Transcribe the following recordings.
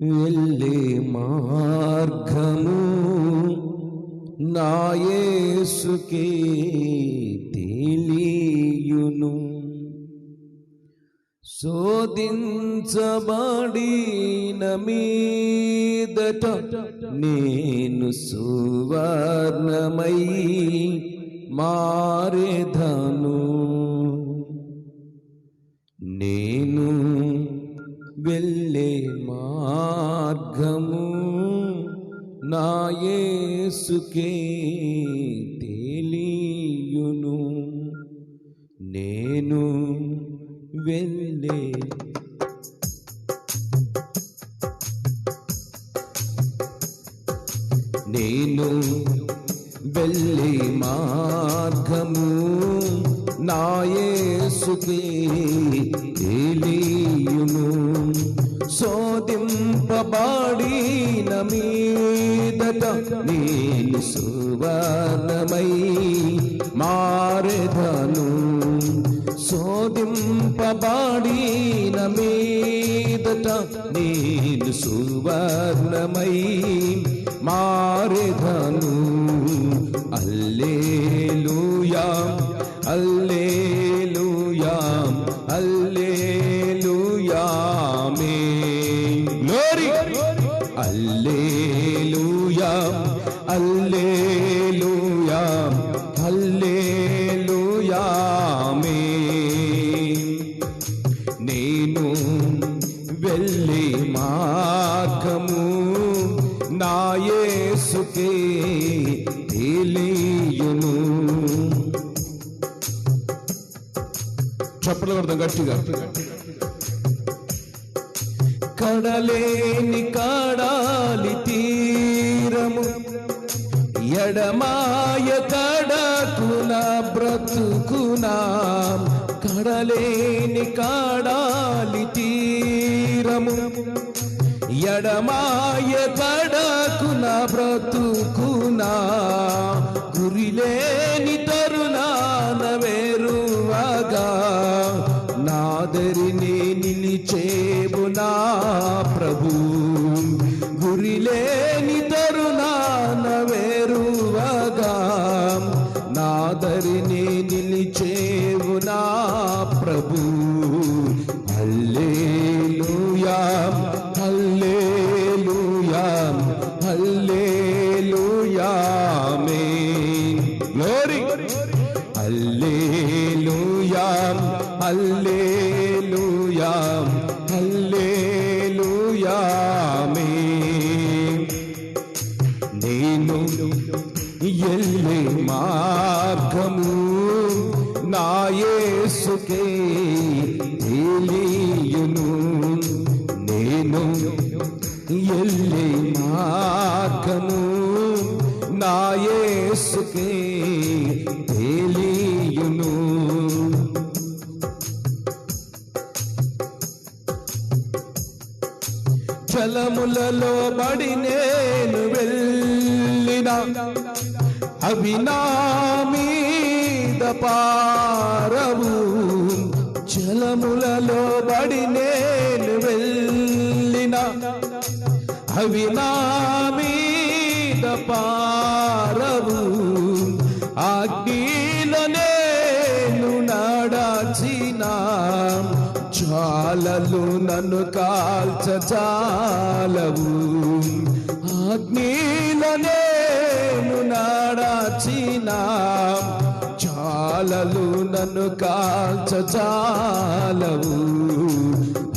వెళ్ళే మార్గము నా యేసుకే తెలియును. శోధించబడిన మీదట నేను సువర్ణమై మారెదను. నేను వెళ్ళే మార్గము నా యేసుకే తెలియును. నేను వెళ్ళే మార్గము నా యేసుకే తెలియును. శోధింపబడిన మీదట నేను సువర్ణమై మారెదను. శోధింపబడిన మీదట నేను సువర్ణమై మారెదను. హల్లెలూయా హల్లెలూయా హల్లెలూయా ఆమేన్. గ్లోరీ. హల్లెలూయా హల్లెలూయా హల్లెలూయా ఆమేన్. నేను వెళ్ళే మార్గము నా యేసుకే తెలియును. చప్పట్లు కొడదాం గట్టిగా. కడలేని కడాలి తీరము ఎడమాయ కడకున బ్రతుకునా. కడలేని కడాలి తీరము ఎడమాయ కడకున బ్రతుకునా. గురిలేని తరుణాన వేరువగా నాదరిని నిలిచేవు నా ప్రభు. గురిలేని తరుణాన వేరువగా నాదరిని నిలిచేవు నా ప్రభు. హల్లెలూయా హల్లెలూయా హల్లెలూయా ఆమేన్. గ్లోరీ. హల్లెలూయా హల్లెలూయా హల్లెలూయా ఆమేన్. నేను వెళ్ళే మార్గము నా యేసుకే తెలియును. నేను వెళ్ళే మార్గము నా యేసుకే తెలియును. జలములలో బడి నేను వెళ్ళిన అవి నా మీద పారవు. జలములలో బడి నేను వెళ్ళిన అవి నా మీద పారవు. అగ్నిలో నేను నడచిన జ్వాలలు నన్ను కాల్చజాలవు. అగ్నిలో నేను నడచిన జ్వాలలు నన్ను కాల్చజాలవు.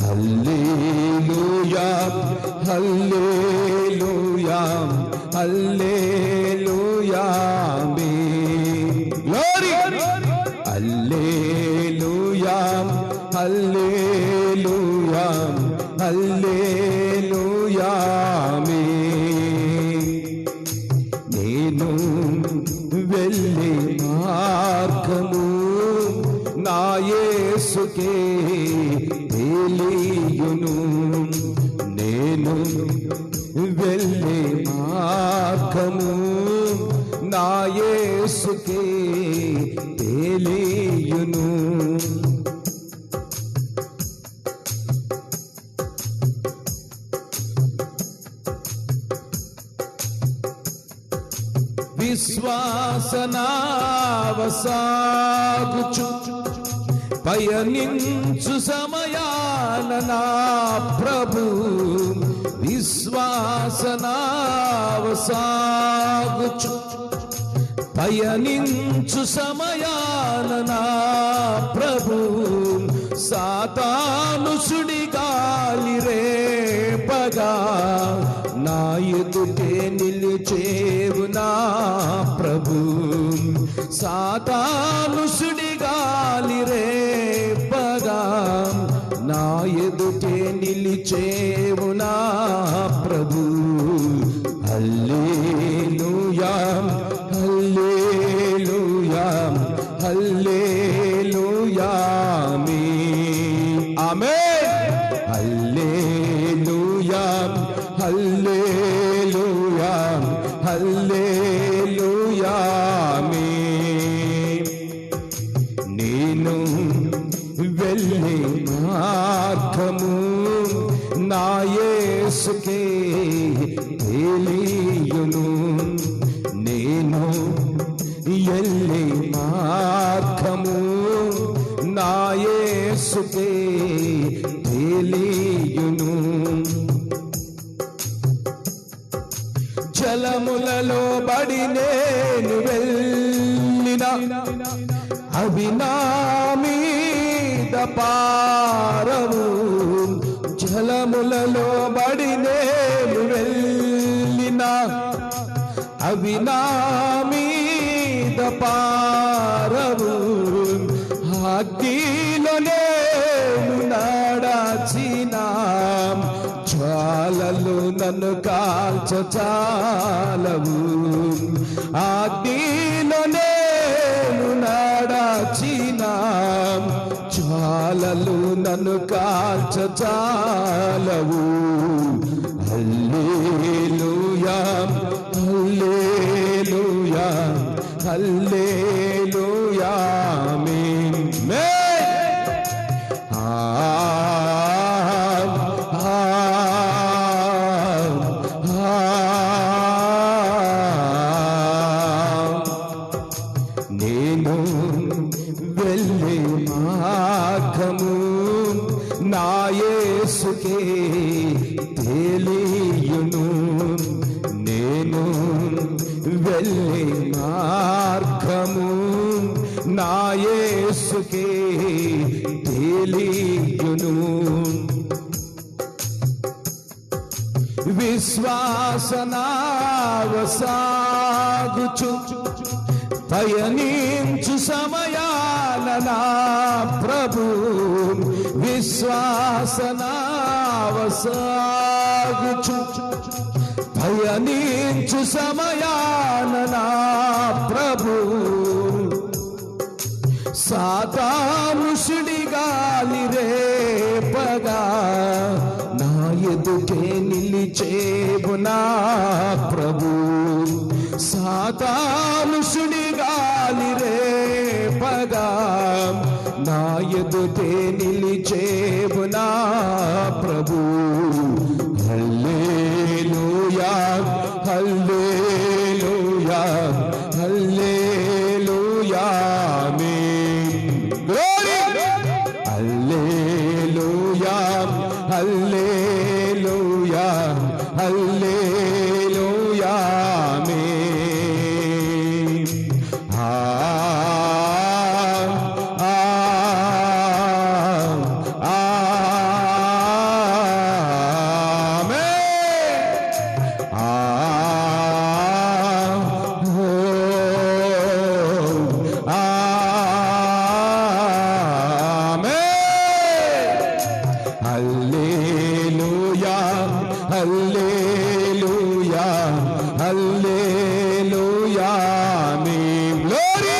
హల్లెలూయా హల్లెలూయా హల్లెలూయా ఆమేన్. గ్లోరీ. హల్లెలూయా హల్లెలూయా హల్లెలూయా ఆమేన్. నేను వెళ్ళే మార్గము నా యేసుకే తెలియును. నేను వెళ్ళే మార్గము నా యేసుకే తెలియును. సాగుచు పయనించు సమయాన నా ప్రభు విశ్వాసనావ సాగుచు పయనించు సమయాన నా ప్రభు సాతాను సుడిగాలి రేపగా నా ఎదుటే నిలిచేవు నా ప్రభు సాతాను సుడిగాలి రేపగా నా ఎదుటే నిలిచేవు నా ప్రభు హల్లెలూయా హల్లెలూయా హల్లెలూయా ఆమేన్ హల్లెలూయా హల్లెలూయా హల్లెలూయా నేను వెళ్ళే మార్గము నా యేసుకే తెలియును నేను వెళ్ళే మార్గము నా యేసుకే తెలియును జలములలో బడి నేను వెళ్ళిన అవి నా మీద పారవు జలములలో బడి నేను వెళ్ళిన అవి నా మీద పారవు అగ్నిలో నేను నడచిన జ్వాలలు నన్ను కాల్చచాలవు అగ్నిలో నేను నడచిన జ్వాలలు నన్ను కాల్చచాలవు హల్లెలూయా హల్లెలూయా హల్లెలూయా ఆమేన్ నేను వెళ్ళే మార్గము నా యేసుకే తెలియును నేను వెళ్ళే మార్గము నా యేసుకే తెలియును విశ్వాసనావ సాగుచు పయనించు సమయాన నా ప్రభు విశ్వాసనావ సాగుచు పయనించు సమయాన నా ప్రభు సాతాను సుడిగాలి రేపగా నా ఎదుటే నిలిచేవు నా ప్రభు సాతాను సుడిగాలి రేపగా నా ఎదుటే నిలిచేవు నా ప్రభు హల్లెలూయా హల్లెలూయా హల్లెలూయా ఆమేన్ గ్లోరీ హల్లెలూయా హల్లెలూయా హల్లెలూయా హల్లెలూయా హల్లెలూయా హల్లెలూయా ఆమేన్ గ్లోరీ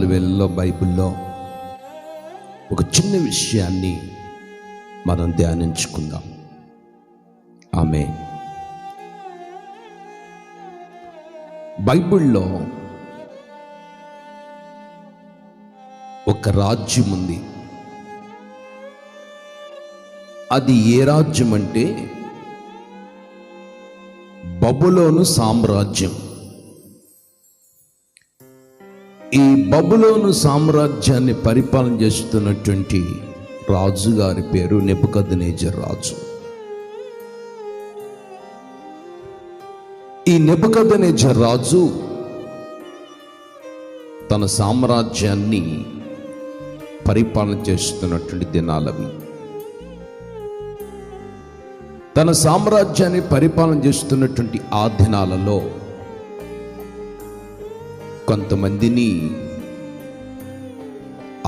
వేళల్లో బైబిల్లో ఒక చిన్న విషయాన్ని మనం ధ్యానించుకుందాం. ఆమేన్. బైబిల్లో ఒక రాజ్యం ఉంది. అది ఏ రాజ్యం అంటే బబులోను సామ్రాజ్యం. ఈ బబులోను సామ్రాజ్యాన్ని పరిపాలన చేస్తున్నటువంటి రాజుగారి పేరు నెబుకద్నెజర్ రాజు. ఈ నెబుకద్నెజర్ రాజు తన సామ్రాజ్యాన్ని పరిపాలన చేస్తున్నటువంటి దినాలవి. తన సామ్రాజ్యాన్ని పరిపాలన చేస్తున్నటువంటి ఆ దినాలలో కొంతమందిని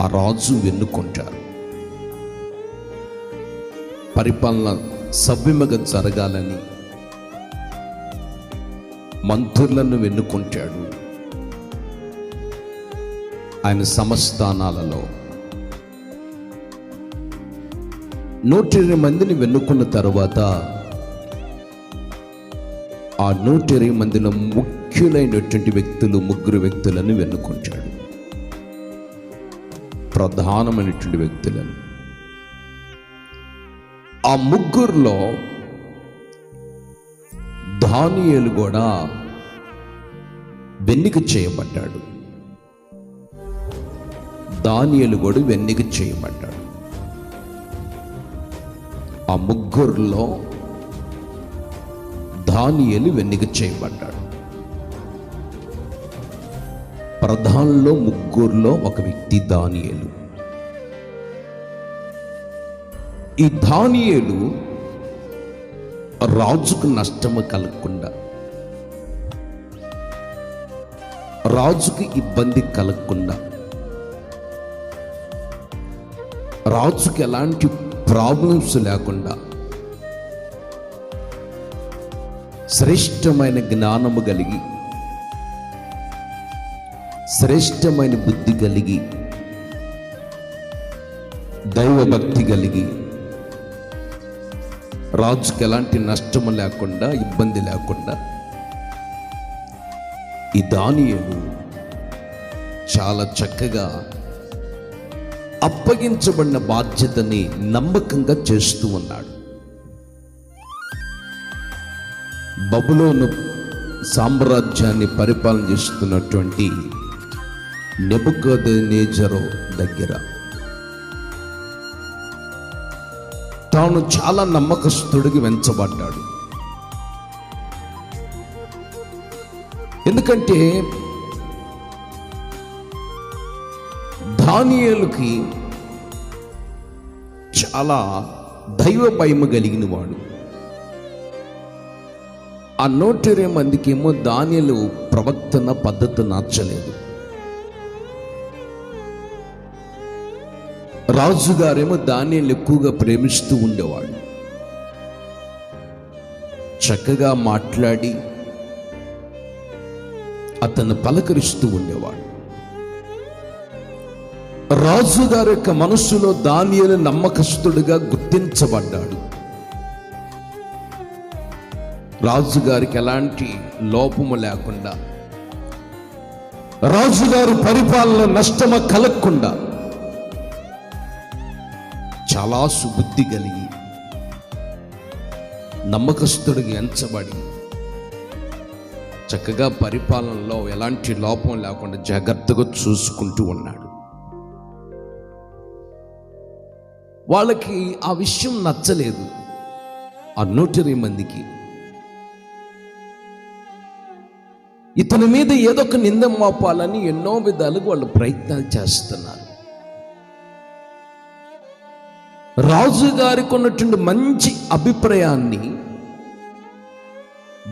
ఆ రాజు వెన్నుకుంటారు. పరిపాలన సవ్యముగా జరగాలని మంత్రులను వెన్నుకుంటాడు. ఆయన సంస్థానాలలో 120 మందిని వెన్నుకున్న తర్వాత ఆ 120 మందిలో ముఖ్యులైనటువంటి వ్యక్తులు 3 వ్యక్తులను వెన్నుకుంటాడు. ప్రధానమైనటువంటి వ్యక్తులను. ఆ 3లో దానియేలు కూడా వెన్నిక చేయబడ్డాడు. దానియేలు కూడా వెన్నిక చేయబడ్డాడు. ఆ 3లో దానియేలు వెన్నిక చేయబడ్డాడు. ప్రధానులో 3లో ఒక వ్యక్తి దానియేలు. ఈ దానియేలు రాజుకు నష్టము కలగకుండా, రాజుకి ఇబ్బంది కలగకుండా, రాజుకి ఎలాంటి ప్రాబ్లమ్స్ లేకుండా శ్రేష్టమైన జ్ఞానము కలిగి, శ్రేష్టమైన బుద్ధి కలిగి, దైవభక్తి కలిగి, రాజుకి ఎలాంటి నష్టము లేకుండా, ఇబ్బంది లేకుండా ఈ దానియేలు చాలా చక్కగా అప్పగించబడిన బాధ్యతని నమ్మకంగా చేస్తూ ఉన్నాడు. బబులోను సామ్రాజ్యాన్ని పరిపాలన చేస్తున్నటువంటి నెబుకద్నెజరు దగ్గర తాను చాలా నమ్మకస్తుడికి వెంచబడ్డాడు. ఎందుకంటే దానియేలుకి చాలా దైవ భయము కలిగిన వాడు. ఆ 120 మందికేమో దానియేలు ప్రవర్తన పద్ధతి నచ్చలేదు. రాజుగారేమో దానియేలు ఎక్కువగా ప్రేమిస్తూ ఉండేవాడు. చక్కగా మాట్లాడి అతను పలకరిస్తూ ఉండేవాడు. రాజుగారి యొక్క మనస్సులో దానియేలు నమ్మకస్తుడిగా గుర్తించబడ్డాడు. రాజుగారికి ఎలాంటి లోపము లేకుండా, రాజుగారి పరిపాలన నష్టము కలగకుండా చాలా సుబుద్ధి కలిగి, నమ్మకస్తుడికి ఎంచబడి చక్కగా పరిపాలనలో ఎలాంటి లోపం లేకుండా జాగ్రత్తగా చూసుకుంటూ ఉన్నాడు. వాళ్ళకి ఆ విషయం నచ్చలేదు. ఆ 120 మందికి ఇతని మీద ఏదో ఒక నింద మోపాలని ఎన్నో విధాలుగా వాళ్ళు ప్రయత్నాలు చేస్తున్నారు. రాజుగారికి ఉన్నటువంటి మంచి అభిప్రాయాన్ని,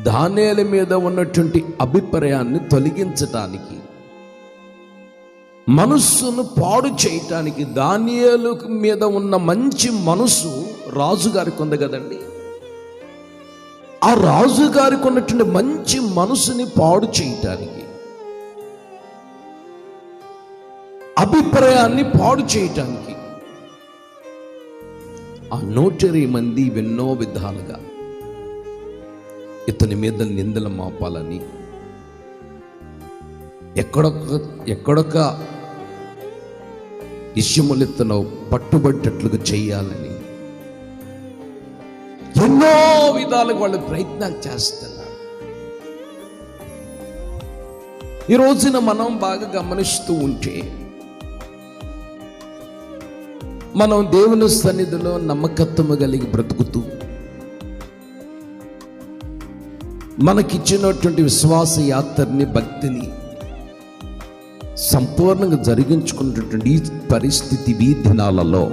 దానియేలు మీద ఉన్నటువంటి అభిప్రాయాన్ని తొలగించటానికి, మనస్సును పాడు చేయటానికి, దానియేలు మీద ఉన్న మంచి మనసు రాజుగారికి ఉంది కదండి, ఆ రాజుగారికి ఉన్నటువంటి మంచి మనసుని పాడు చేయటానికి, అభిప్రాయాన్ని పాడు చేయటానికి ఆ 120 మంది ఎన్నో విధాలుగా ఇతని మీద నిందలు మోపాలని, ఎక్కడొక్క ఇష్యములెత్తను పట్టుబట్టట్లుగా చేయాలని ఎన్నో విధాలుగా వాళ్ళు ప్రయత్నాలు చేస్తున్నారు. ఈ రోజున మనం బాగా గమనిస్తూ ఉంటే మనం దేవుని సన్నిధిలో నమ్మకత్వము కలిగి బ్రతుకుతూ మనకిచ్చినటువంటి విశ్వాస యాత్రని, భక్తిని సంపూర్ణంగా జరిగించుకున్నటువంటి ఈ పరిస్థితి ఈ దినాలలో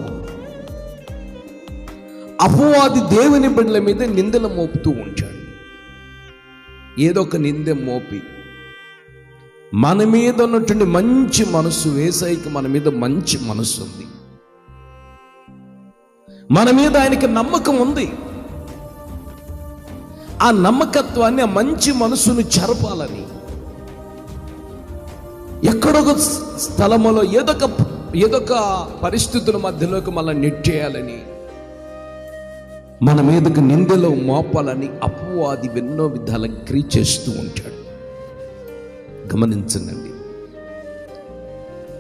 అపవాది దేవుని బిడ్డల మీద నిందలు మోపుతూ ఉంటాడు. ఏదో ఒక నింద మోపి మన మీద ఉన్నటువంటి మంచి మనసు, యేసయ్యకి మన మీద మంచి మనసు ఉంది, మన మీద ఆయనకి నమ్మకం ఉంది. ఆ నమ్మకత్వాన్ని, ఆ మంచి మనసును చెరపాలని ఎక్కడొక స్థలములో ఏదొక పరిస్థితుల మధ్యలోకి మళ్ళీ నెట్టేయాలని, మన మీదకు నిందలో మోపాలని అపవాది ఎన్నో విధాల క్రియ చేస్తూ ఉంటాడు. గమనించండి,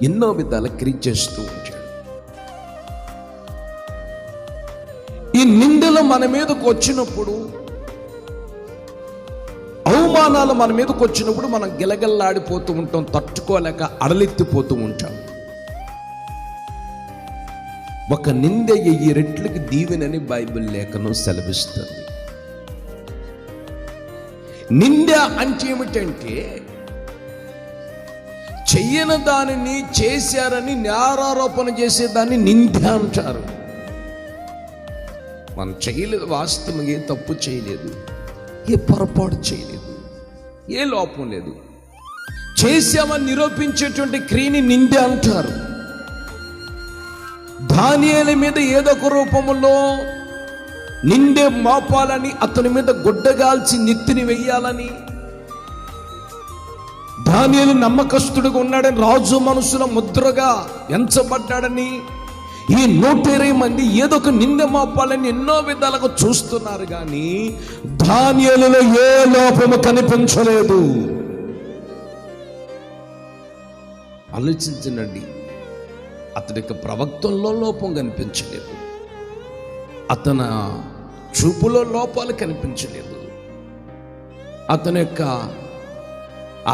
ఎన్నో విధాల క్రియ చేస్తూ ఉంటాడు. ఈ నిందలు మన మీదకు వచ్చినప్పుడు, అవమానాలు మన మీదకు వచ్చినప్పుడు మనం గిలగల్లాడిపోతూ ఉంటాం, తట్టుకోలేక అడలెత్తిపోతూ ఉంటాం. ఒక నింద 1000 రెట్లకి దీవెనని బైబిల్ లేఖనం సెలవిస్తుంది. నింద అంటే ఏమిటంటే చెయ్యని దానిని చేశారని నేరారోపణ చేసేదాన్ని నింద అంటారు. మనం చేయలేదు, వాస్తవంగా ఏ తప్పు చేయలేదు, ఏ పొరపాటు చేయలేదు, ఏ లోపం లేదు, చేశామని నిరూపించేటువంటి క్రియని నింద అంటారు. దానియేలు మీద ఏదో ఒక రూపంలో నిందే మోపాలని, అతని మీద గుడ్డగాల్చి నెత్తిని వెయ్యాలని, దానియేలు నమ్మకస్తుడుగా ఉన్నాడని, రాజు మనసులో ముద్రగా ఎంచబడ్డాడని ఈ 120 మంది ఏదో ఒక నింద మోపాలని ఎన్నో విధాలుగా చూస్తున్నారు. కానీ దానియేలులో ఏ లోపము కనిపించలేదు. ఆలోచించండి, అతడి యొక్క ప్రవక్తంలో లోపం కనిపించలేదు, అతని చూపులో లోపాలు కనిపించలేదు, అతని యొక్క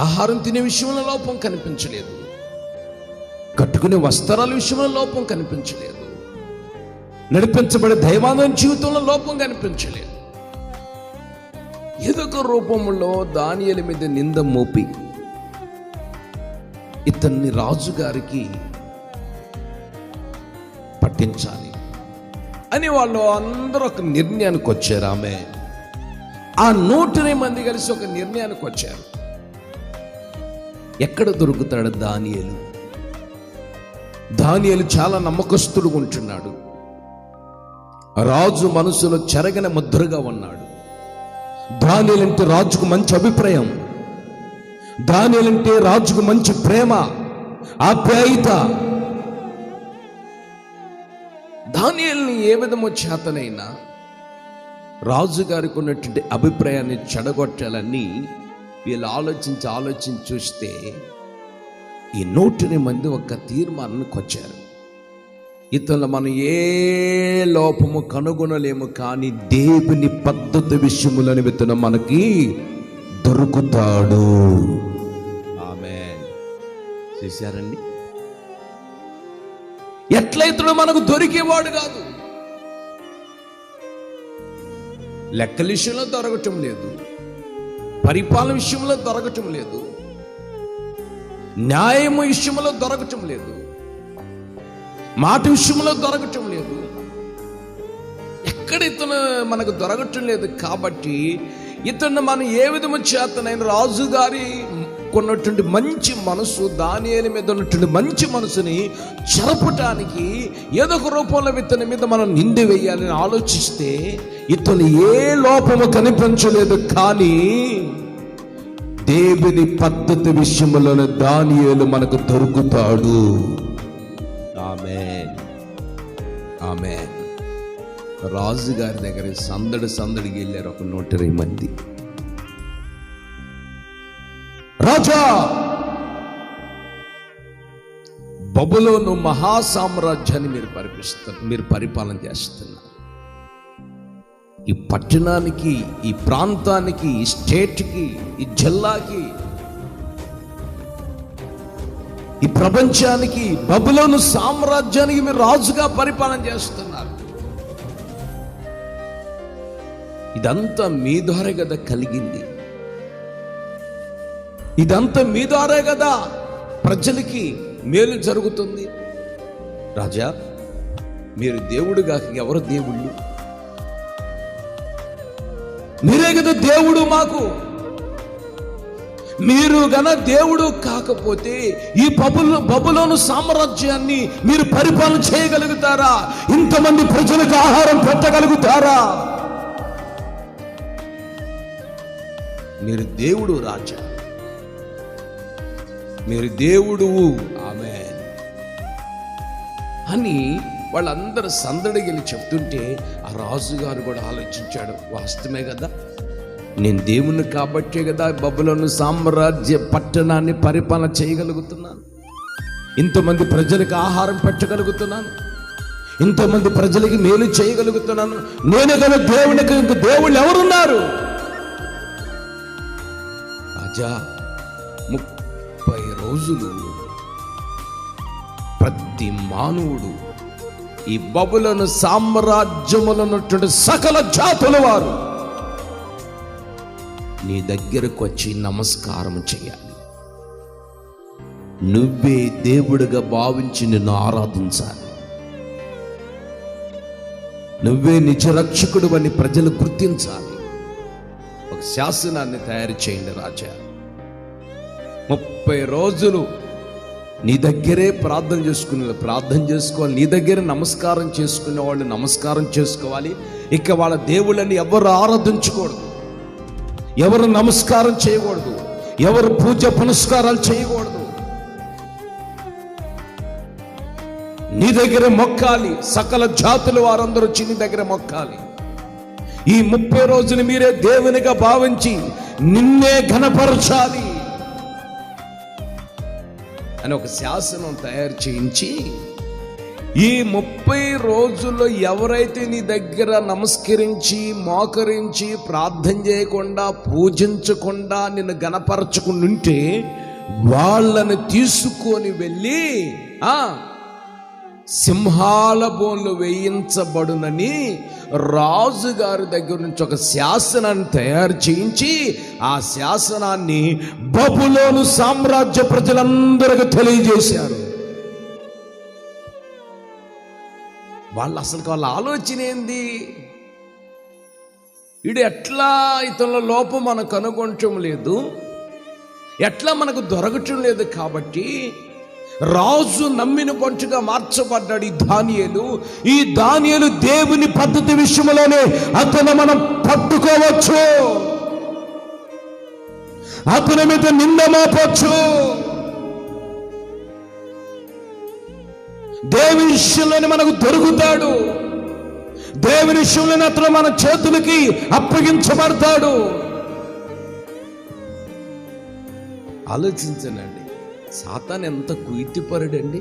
ఆహారం తినే విషయంలో లోపం కనిపించలేదు, కట్టుకునే వస్త్రాల విషయంలో లోపం కనిపించలేదు, నడిపించబడే దైవాంగం జీవితంలో లోపం కనిపించలేదు. ఏదో ఒక రూపంలో దానియేలు మీద నింద మోపి ఇతన్ని రాజుగారికి పట్టించాలి అని వాళ్ళు అందరూ ఒక నిర్ణయానికి వచ్చారు. ఆమె ఆ 120 మంది కలిసి ఒక నిర్ణయానికి వచ్చారు. ఎక్కడ దొరుకుతాడు దానియేలు? దానియేలు చాలా నమ్మకస్తుడుగా ఉంటున్నాడు, రాజు మనసులో చెరగని ముద్రగా ఉన్నాడు. దానియేలు అంటే రాజుకు మంచి అభిప్రాయం, దానియేలు అంటే రాజుకు మంచి ప్రేమ, ఆప్యాయత. దానియేలుని ఏ విధమో చేతనైనా రాజుగారికి ఉన్నటువంటి అభిప్రాయాన్ని చెడగొట్టాలని వీళ్ళు ఆలోచించి చూస్తే ఈ 120 మంది ఒక తీర్మానానికి వచ్చారు. ఇతను మనం ఏ లోపము కనుగొనలేము, కానీ దేవుని పద్ధతి విషయములని ఇతను మనకి దొరుకుతాడు. ఆమేన్. చూశారండి, ఎట్లయితే మనకు దొరికేవాడు కాదు. లెక్కల విషయంలో దొరకటం లేదు, పరిపాలన విషయంలో దొరకటం లేదు, న్యాయము విషయంలో దొరకటం లేదు, మాట విషయంలో దొరకటం లేదు, ఎక్కడ ఇతను మనకు దొరకటం లేదు. కాబట్టి ఇతను మనం ఏ విధము చేతనైన రాజుగారి కొన్నటువంటి మంచి మనసు, దానియేలు మీద ఉన్నటువంటి మంచి మనసుని చెరపటానికి ఏదో ఒక రూపంలో ఇతని మీద మనం నింద వేయాలని ఆలోచిస్తే ఇతను ఏ లోపము కనిపించలేదు. కానీ దేవుని పద్ధతి విషయంలోనే దానియేలు మనకు దొరుకుతాడు. ఆమేన్, ఆమేన్. రాజుగారి దగ్గర సందడికి వెళ్ళారు ఒక 120 మంది. రాజా, బబులోను మహాసామ్రాజ్యాన్ని మీరు పరిపాలన చేస్తున్నారు. ఈ పట్టణానికి, ఈ ప్రాంతానికి, ఈ స్టేట్కి, ఈ జిల్లాకి, ఈ ప్రపంచానికి, బబులోను సామ్రాజ్యానికి మీరు రాజుగా పరిపాలన చేస్తున్నారు. ఇదంతా మీ ద్వారా కదా కలిగింది. ఇదంతా మీ ద్వారా కదా ప్రజలకి మేలు జరుగుతుంది. రాజా, మీరు దేవుడుగా ఎవరు దేవుళ్ళు? మీరే కదా దేవుడు మాకు. మీరు గన దేవుడు కాకపోతే ఈ బబులోను సామ్రాజ్యాన్ని మీరు పరిపాలన చేయగలుగుతారా? ఇంతమంది ప్రజలకు ఆహారం పెట్టగలుగుతారా? మీరు దేవుడు రాజా, మీరు దేవుడు, ఆమేన్ అని వాళ్ళందరూ సందడిగిలి చెప్తుంటే ఆ రాజుగారు కూడా ఆలోచించాడు, వాస్తవమే కదా, నేను దేవుణ్ణి కాబట్టే కదా బబులోను సామ్రాజ్య పట్టణాన్ని పరిపాలన చేయగలుగుతున్నాను, ఇంతమంది ప్రజలకు ఆహారం పెట్టగలుగుతున్నాను, ఇంతమంది ప్రజలకి మేలు చేయగలుగుతున్నాను. నేనే కదా దేవునికి, ఇంక దేవుళ్ళు ఎవరున్నారు? రాజా, 30 రోజులు ప్రతి మానవుడు ఈ బబులోను సామ్రాజ్యములో ఉన్నటువంటి సకల జాతుల వారు నీ దగ్గరకు వచ్చి నమస్కారం చేయాలి. నువ్వే దేవుడిగా భావించి నిన్ను ఆరాధించాలి. నువ్వే నిజ రక్షకుడు అని ప్రజలు గుర్తించాలి. ఒక శాసనాన్ని తయారు చేయండి రాజా. 30 రోజులు నీ దగ్గరే ప్రార్థన చేసుకోవాలి, నీ దగ్గరే నమస్కారం చేసుకునే వాళ్ళు నమస్కారం చేసుకోవాలి. ఇక వాళ్ళ దేవుళ్ళని ఎవరు ఆరాధించకూడదు, ఎవరు నమస్కారం చేయకూడదు, ఎవరు పూజ పునస్కారాలు చేయకూడదు. నీ దగ్గర మొక్కాలి. సకల జాతుల వారందరూ వచ్చి నీ దగ్గర మొక్కాలి. ఈ 30 రోజులు మీరే దేవునిగా భావించి నిన్నే ఘనపరచాలి అని ఒక శాసనం తయారు చేయించి, ఈ 30 రోజుల్లో ఎవరైతే నీ దగ్గర నమస్కరించి మోకరించి ప్రార్థన చేయకుండా పూజించకుండా నిన్ను ఘనపరచుకుంటుంటే వాళ్ళని తీసుకొని వెళ్ళి సింహాల బోన్లు వేయించబడునని రాజుగారి దగ్గర నుంచి ఒక శాసనాన్ని తయారు చేయించి ఆ శాసనాన్ని బబులోను సామ్రాజ్య ప్రజలందరికీ తెలియజేశారు. వాళ్ళ ఆలోచన ఏంది? వీడు ఎట్లా ఇతరుల లోపం మనకు కనుగొనటం లేదు, ఎట్లా మనకు దొరకటం లేదు, కాబట్టి రాజు నమ్మిన పంచుగా మార్చబడ్డాడు ఈ దానియేలు దేవుని పద్ధతి విషయంలోనే అతను మనం పట్టుకోవచ్చు, అతని మీద నింద మోపొచ్చు. దేవుని విషయంలోనే మనకు దొరుకుతాడు, దేవుని విషయంలోనే అతను మన చేతులకి అప్పగించబడతాడు. ఆలోచించనండి, సాతాను ఎంత కుయితిపరుడండి,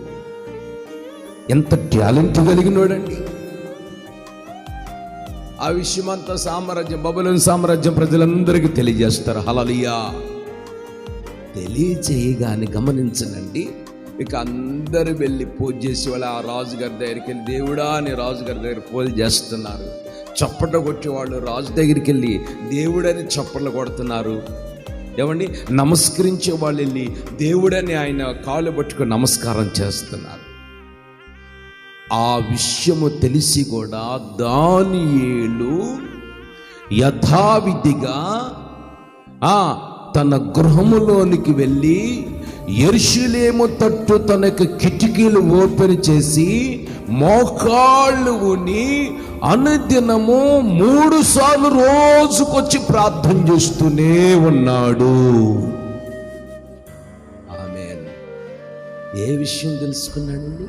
ఎంత టాలెంట్ కలిగినోడండి. ఆ విషయమంతా బబులోను సామ్రాజ్యం ప్రజలందరికీ తెలియజేస్తారు. హల్లెలూయా. తెలియజేయగానే గమనించనండి, ఇక అందరూ వెళ్ళి పూజ చేసి వాళ్ళ ఆ రాజుగారి దగ్గరికి వెళ్ళి దేవుడా అని రాజుగారి దగ్గర పూజ చేస్తున్నారు. చప్పట్లు కొట్టేవాళ్ళు రాజు దగ్గరికి వెళ్ళి దేవుడని చప్పట్లు కొడుతున్నారు. ఏమండి, నమస్కరించే వాళ్ళు వెళ్ళి దేవుడని ఆయన కాళ్ళు పట్టుకొని నమస్కారం చేస్తున్నారు. ఆ విషయము తెలిసి కూడా దానియేలు యథావిధిగా తన గృహములోనికి వెళ్ళి యెరూషలేము తట్టు తనకు కిటికీలు ఓపెన్ చేసి మోకాళ్ళు ఉని అనుదినము 3 సార్లు రోజుకొచ్చి ప్రార్థన చేస్తూనే ఉన్నాడు. ఆమేన్. ఏ విషయం తెలుసుకున్నాడండి?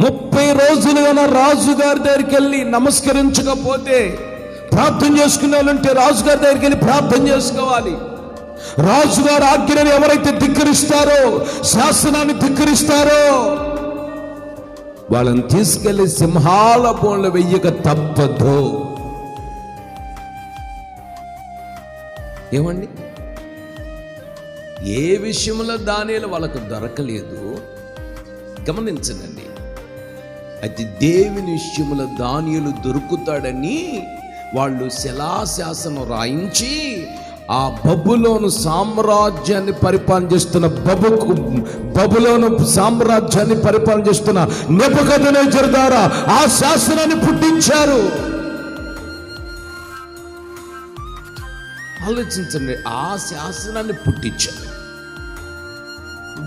30 రోజులుగా రాజుగారి దగ్గరికి వెళ్ళి నమస్కరించకపోతే ప్రార్థన చేసుకునే వాళ్ళంటే రాజుగారి దగ్గరికి వెళ్ళి ప్రార్థన చేసుకోవాలి. రాజుగారి ఆజ్ఞను ఎవరైతే ధిక్కరిస్తారో, శాసనాన్ని ధిక్కరిస్తారో, వాళ్ళని తీసుకెళ్లి సింహాల బోన్లు వెయ్యక తప్పదు. ఏమండి, ఏ విషయంలో దానియేలు వాళ్ళకు దొరకలేదు గమనించండి. అయితే దేవుని విషయంలో దానియేలు దొరుకుతాడని వాళ్ళు శిలాశాసనం రాయించి ఆ బబులోను సామ్రాజ్యాన్ని పరిపాలన చేస్తున్న బబులోను సామ్రాజ్యాన్ని పరిపాలన చేస్తున్న నెబుకద్నెజరు ద్వారా ఆ శాసనాన్ని పుట్టించారు. ఆలోచించండి, ఆ శాసనాన్ని పుట్టించారు.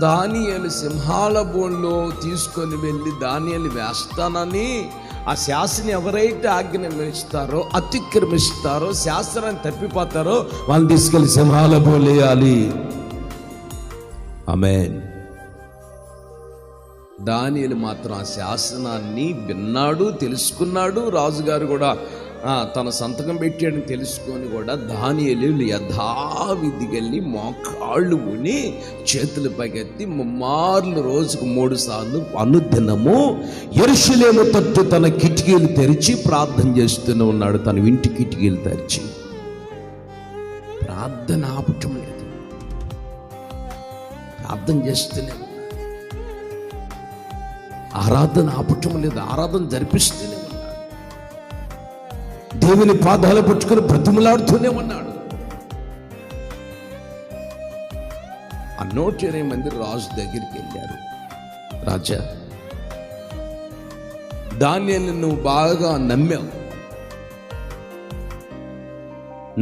దానియేలు సింహాల బోన్లో తీసుకొని వెళ్ళి దానియేలు వేస్తానని ఆ శాసనం ఎవరైతే ఆజ్ఞాపిస్తారో, అతిక్రమిస్తారో, శాసనాన్ని తప్పిపోతారో వాళ్ళని తీసుకెళ్లి సింహాల బోన్లు వేయాలి. ఆమేన్. దానియేలు మాత్రం ఆ శాసనాన్ని విన్నాడు, తెలుసుకున్నాడు. రాజుగారు కూడా తన సంతకం పెట్టాడని తెలుసుకొని కూడా దానియేలు యథావిధిగెళ్ళి మోకాళ్ళు ఉని చేతులు పైకెత్తి ముమ్మార్లు రోజుకు 3 సార్లు అనుదినము యెరూషలేము తట్టు తన కిటికీలు తెరిచి ప్రార్థన చేస్తూనే ఉన్నాడు. తన ఇంటి కిటికీలు తెరిచి ప్రార్థన ఆపటం లేదు, ప్రార్థన చేస్తూనే ఉన్నాడు. ఆరాధన ఆపటం లేదు, ఆరాధన జరిపిస్తూనే ఉన్నాడు. దేవుని పాదాలు పట్టుకుని బ్రతిమలాడుతూనే ఉన్నాడు. 120 మంది రాజు దగ్గరికి వెళ్ళారు. రాజా, దానియేలును నువ్వు బాగా నమ్మావు,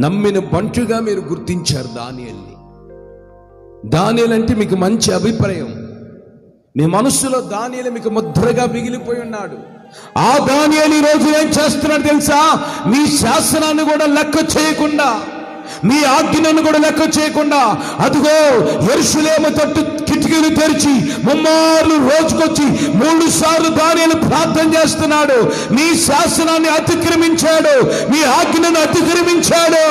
నమ్మిన బంటుగా మీరు గుర్తించారు దానియేలుని. దానియేలు అంటే మీకు మంచి అభిప్రాయం, మీ మనస్సులో దానియేలు మీకు ముద్రగా మిగిలిపోయి ఉన్నాడు. ఆ దానియేలు ఈ రోజు ఏం చేస్తున్నాడు తెలుసా? మీ శాసనాన్ని కూడా లెక్క చేయకుండా, మీ ఆజ్ఞను కూడా లెక్క చేయకుండా, అదిగో యెరూషలేము తట్టు కిటికీలు తెరిచి ముమ్మార్లు రోజుకొచ్చి 3 సార్లు దానియేలు ప్రార్థన చేస్తున్నాడు. మీ శాసనాన్ని అతిక్రమించాడు, మీ ఆజ్ఞను అతిక్రమించాడు.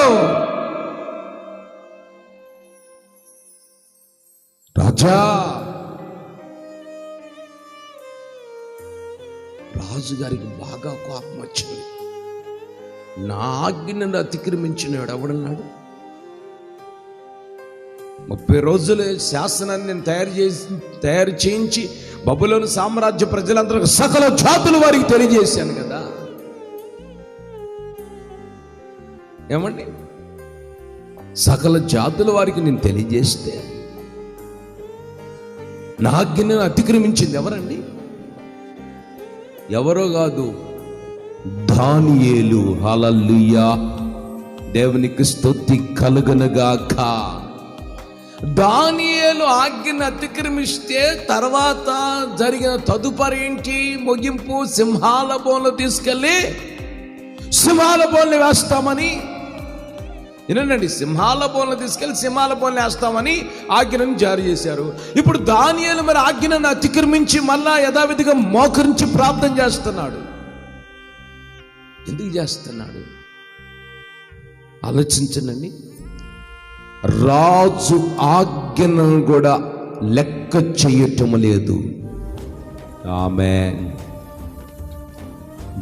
రాజా, రాజుగారికి బాగా కోపం వచ్చింది. నా ఆజ్ఞను అతిక్రమించినాడు ఎవడన్నాడు? 30 రోజులు శాసనాన్ని నేను తయారు చేయించి బబులోను సామ్రాజ్య ప్రజలందరూ సకల జాతులు వారికి తెలియజేశాను కదా. ఏమండి, సకల జాతుల వారికి నేను తెలియజేస్తే నా ఆజ్ఞను అతిక్రమించింది ఎవరండి? ఎవరో కాదు, దానియేలు. హల్లెలూయా, దేవునికి స్తుతి కలుగునుగాక. దానియేలు ఆజ్ఞను అతిక్రమిస్తే తర్వాత జరిగిన తదుపరి ఏంటి? ముగింపు సింహాల బోన్లు తీసుకెళ్ళి సింహాల బోన్లు వేస్తామని, వినండి, సింహాల బోన్లు తీసుకెళ్ళి సింహాల బోన్లు వేస్తామని ఆజ్ఞను జారీ చేశారు. ఇప్పుడు దానియేలు మరి ఆజ్ఞను అతిక్రమించి మళ్ళా యథావిధిగా మోకరించి ప్రార్థన చేస్తున్నాడు. ఎందుకు చేస్తున్నాడు ఆలోచించండి. రాజు ఆజ్ఞను కూడా లెక్క చేయటం లేదు. ఆమేన్.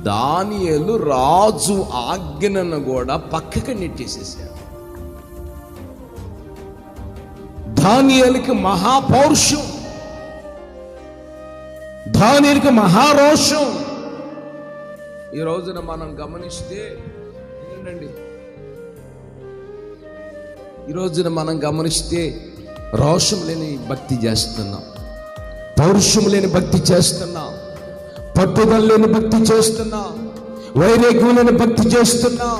దానియేలు రాజు ఆజ్ఞను కూడా పక్కకి నెట్టేసేసాడు. దానియేలుకి మహాపౌరుషం, దానియేలుకి మహారోషం. ఈ రోజున మనం గమనిస్తే, ఏంటండి, ఈ రోజున మనం గమనిస్తే రోషం లేని భక్తి చేస్తున్నాం, పౌరుషం లేని భక్తి చేస్తున్నాం, పట్టుదల లేని భక్తి చేస్తున్నాం, వైరాగ్యం లేని భక్తి చేస్తున్నాం.